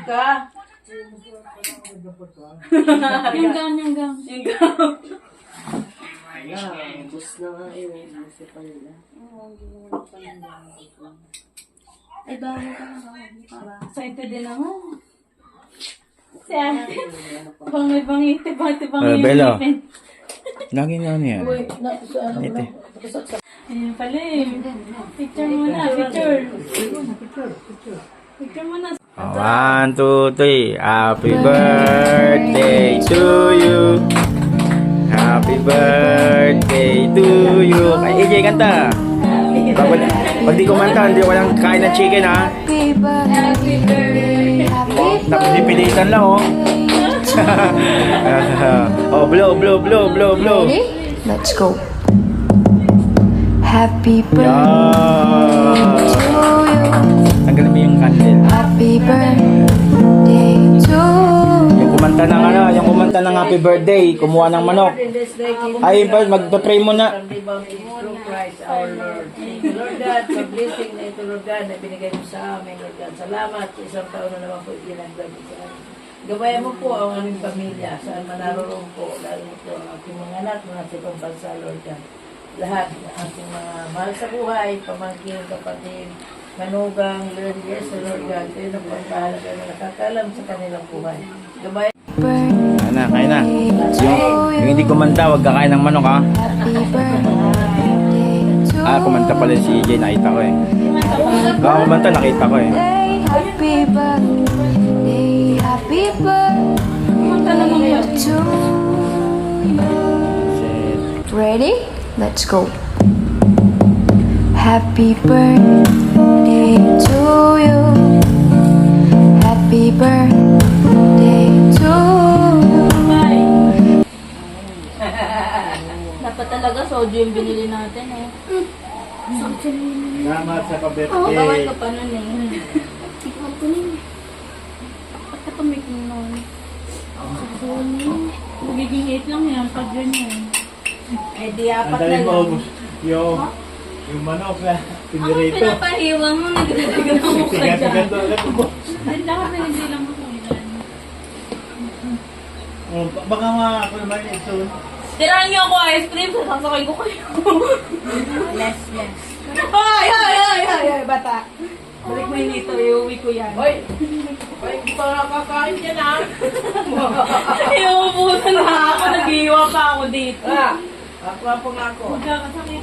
ka. Yung gown. Yung gown. Ayan, bus na nga yun. Bus pa nila. Ay, bago ka na. Excited din ako. Si ate. Bangit-bangiti yung Bella. ngipin. Lagi na ano yan. Ito. Ayun pala eh. Picture muna, picture. Picture muna. 1, 2, 3. Happy birthday to you. Happy birthday to you. Kay AJ, kanta. Pag di kumanta, hindi walang kain ng chicken, ha? Happy birthday. Tapos dipilitan lang, oh. Oh, blow. Ready? Let's go. Happy birthday Yeah. to you. Tanggalin mo yung candle. Happy birthday to you. Yung kumanta ng happy birthday, kumuha ng manok. Ay, magpa-pray muna. Through Christ our Lord. Lord God, sa blessing na ito, Lord God, na binigay mo sa amin, Lord God. Salamat. Isang taon na naman po itinagdag sa amin. Gabayan mo po ang aming pamilya, saan man naroon po, lalo po ang aking mga anak, mga sipang bansa, Lord God. Lahat ng ating mga mahal sa buhay, pamangkin, kapatid, manugang, Lord, yes, Lord God, kayo na po ang kahalaga na nakakalam sa kanilang buhay. Gabayan Kain na. Yung hindi kumanta, wag kakain ng manok, ha? Happy birthday to Kumanta pala si AJ, nakita ko eh. Baka kumanta, nakita ko eh. Happy birthday. Happy birthday to you. Ready? Let's go. Happy birthday to you. Happy birthday to you. Dapat talaga soju yung binili natin eh. Salamat sa Oo, pa-birthday. gawin ko pa nun eh. Ikaw ko nun. Ba't ka pamitin nun? Magiging 8 lang yan pag ganyan. Eh, di apat na Antayin lang. mo yung manok na Ako pinirito. pinapahiwa mo, nagdadagan mo ka dyan. Ganto agad mo. Hindi ako pinigilang mo kung ilan. Oh, baka ako naman ito. Tirahan niyo ako ice cream, sasakay ko kayo. Less. Ay, bata. Balik mo yung dito, iuwi ko yan. Hoy! Hoy, hindi pa nakakain dyan, ha? Iuubusan na ako, nag-iiwa pa ako dito. Ako nga po nga ako. Magkakasakit